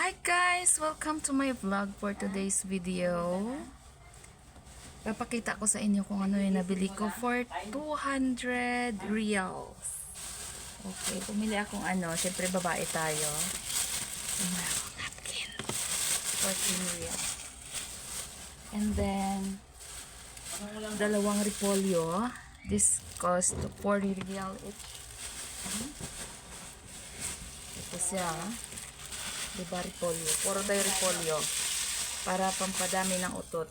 Hi guys! Welcome to my vlog for today's video. Papakita ko sa inyo kung ano yung nabili ko for 200 reals. Okay, pumili akong ano. Siyempre babae tayo. Pumili akong napkin. 14 reals. And then, dalawang repolyo. This cost 40 real each. Ito siya. Diba repolyo? Puro tayo repolyo. Para pampadami ng utot.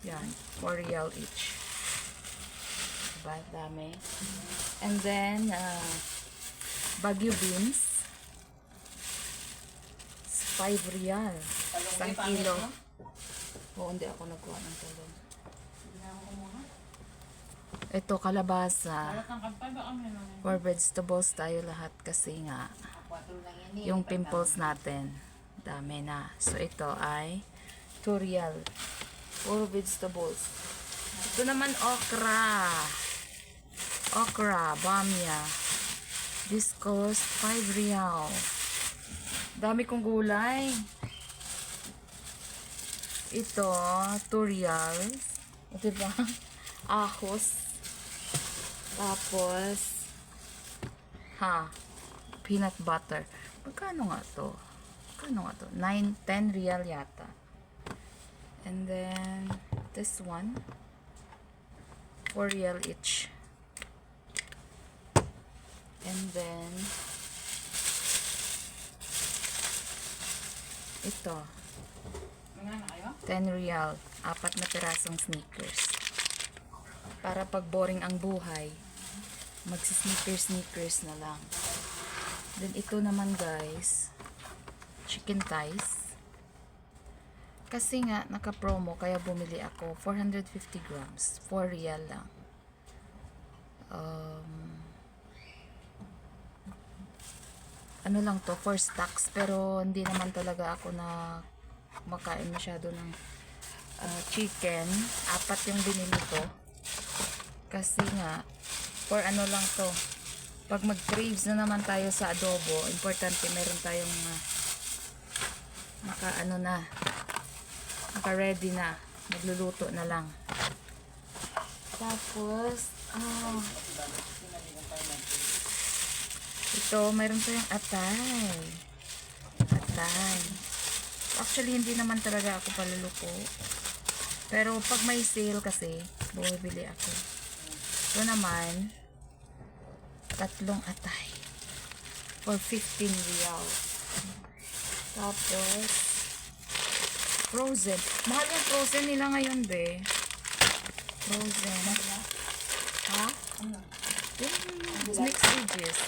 Yan. 4 real each. Diba? Dami. And then, Baguio beans. 5 real. 1 kilo. Oo, hindi ako nagkuha ng talong. Ito, kalabasa. For vegetables tayo lahat kasi nga yung pimples natin dami na. So ito ay 2 real. Puro vegetables. Ito naman okra. Okra, bamya. This cost 5 real. Dami kong gulay. Ito 2 reals. Diba? Ahos. Tapos peanut butter. Magkano nga to? 9, 10 real yata. And then this one 4 real each. And then ito 10 real. 4 na pirasong sneakers. Para pag boring ang buhay, magsi-sneakers na lang. Then ito naman guys, chicken thighs. Kasi nga naka-promo kaya bumili ako 450 grams, 4 real lang. Ano lang to, 4 stacks, pero hindi naman talaga ako na makain masyado ng chicken. 4 yung binili ko. Kasi nga for ano lang to, pag mag-craves na naman tayo sa adobo, importante meron tayong naka-ready na, magluluto na lang. Tapos ito, meron tayong atay. Actually hindi naman talaga ako paluluto, pero pag may sale kasi bumibili ako. Ito naman 3 atay for 15 real. Tapos frozen. Mahal yung frozen nila ngayon, be. Frozen. Ha? Mixed veggies.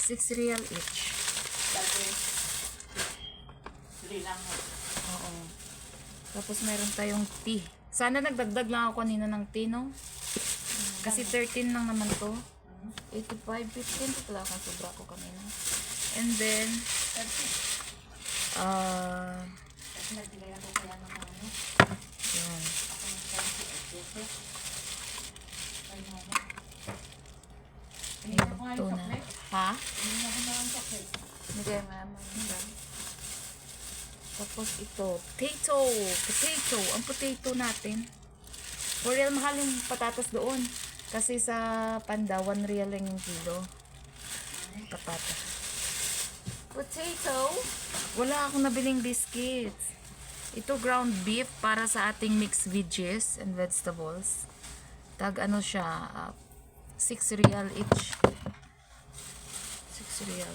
6 real each. Oo. Tapos meron tayong tea. Sana nagdagdag lang ako kanina ng tea, no? Kasi 13 lang naman to. 85, 15. Ito pala akong sobra ko kanina. And then, yan. Ito na. Ha? Hindi, ma'am. Tapos ito, potato. Ang potato natin. 4 real, mahal yung patatas doon. Kasi sa Panda, 1 real lang yung kilo. Patatas. Potato. Wala akong nabiling biscuits. Ito ground beef para sa ating mixed veggies and vegetables. Tag ano siya, 6 real each. 6 real.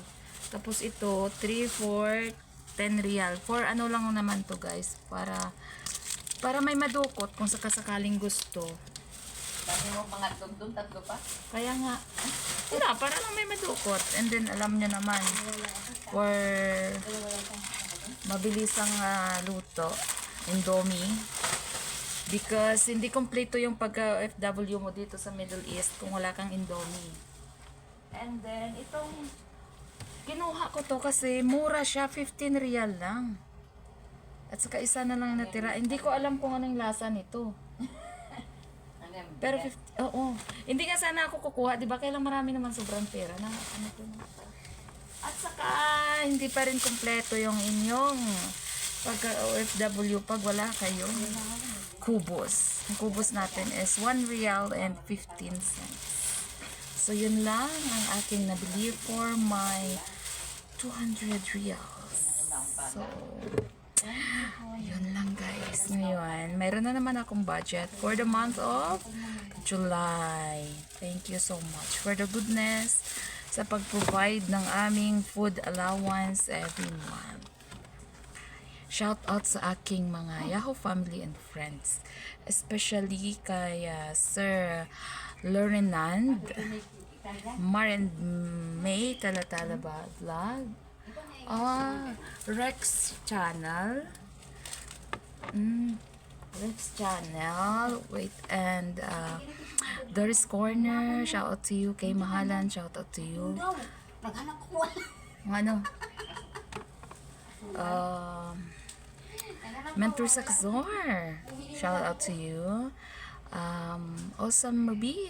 Tapos ito, 3, 4, 10 real. For ano lang naman to guys, para may madukot kung sakasakaling gusto. Dami mo mga tundong, 3 pa? Kaya nga, wala, para lang may madukot. And then alam nyo naman, for mabilisang luto, Indomie. Because hindi kompleto yung pagka-FW mo dito sa Middle East kung wala kang Indomie. And then, itong kinuha ko to kasi mura siya, 15 real lang. At saka isa na lang natira. Hindi ko alam kung anong lasa nito. Pero 50, oo. Hindi nga sana ako kukuha, 'di ba? Kailang marami naman sobrang pera na ano to. At saka, hindi pa rin kumpleto yung inyong pagka-OFW pag wala kayo. Kubos. Ang kubos natin is 1 real and 15 cents. So, yun lang ang aking nabili for my 200 reals. So, yun lang guys. Ngayon, mayroon na naman akong budget for the month of July. Thank you so much for the goodness sa pag-provide ng aming food allowance every month. Shout out sa aking mga Yahoo family and friends. Especially kay Sir Lorenand, Maren May Talatala ba vlog? Rex Channel. Rex Channel. Wait, and Doris Corner. Shout out to you. Kay Mahalan. Shout out to you. Naghanap ko. Ano? Mentor Saxor. Shout out to you. Awesome Ruby.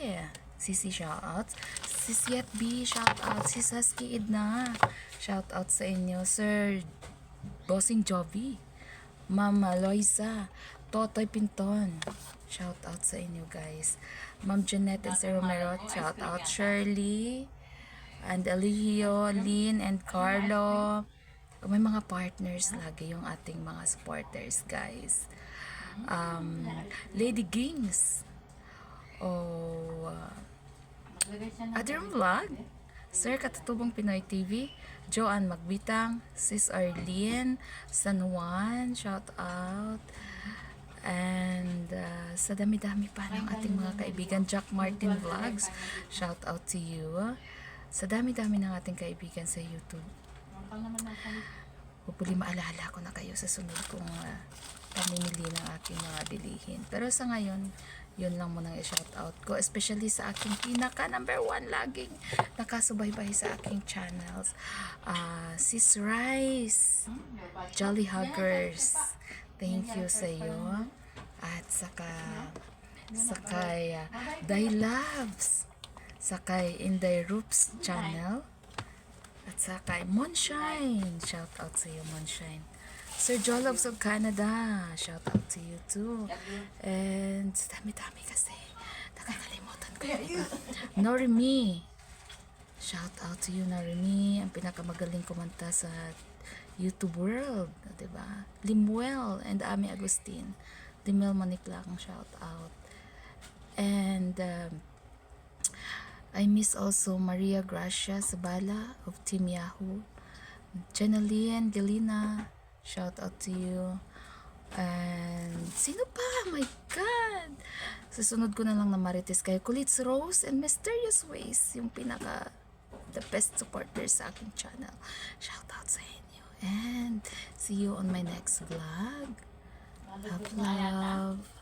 Sisi shout out. Sisiat B shout out. Si Saski Idna. Shout out sa inyo. Sir Bossing Jovi. Mama Loisa. Totoy Pinton. Shout out sa inyo guys. Ma'am Jeanette and Sir Romero. Shout out. Shirley. And Eligio, Lynn, and Carlo. May mga partners lagi yung ating mga supporters, guys. Lady Gings. Adrian Vlog. Sir Katutubong Pinoy TV. Joanne Magbitang. Sis Arlene. San Juan. Shout out. And sa dami-dami pa ng ating mga kaibigan. Jack Martin Vlogs. Shout out to you. Sa dami-dami ng ating kaibigan sa YouTube. Hopefully maalala ko na kayo sa sunod kong pamimili ng aking mga bilihin. Pero sa ngayon, yun lang muna i-shout out ko. Especially sa aking pinaka number 1 laging nakasubaybay sa aking channels. Sis Rice, Jolly Huggers, thank you sa iyo. At sakay Day Loves, sakay Inday Roops channel, at sakay Monshine. Shout out sa iyo, Monshine. Sir Jolobs of Canada, shout out to you too. And dami-dami kasi nakakalimutan ko yung iba. Norimi, shout out to you, Norimi, ang pinakamagaling kumanta sa YouTube world, diba? Limuel and Ami Agustin. Limel Maniklang, shout out. And I miss also Maria Gracia Sabala of Team Yahoo. Jenaline Delina, shout out to you. And sino pa? My God! Susunod ko na lang na Marites kayo. Kulits Rose and Mysterious Ways, yung pinaka the best supporters sa aking channel. Shout out sa inyo. And see you on my next vlog. Love, love.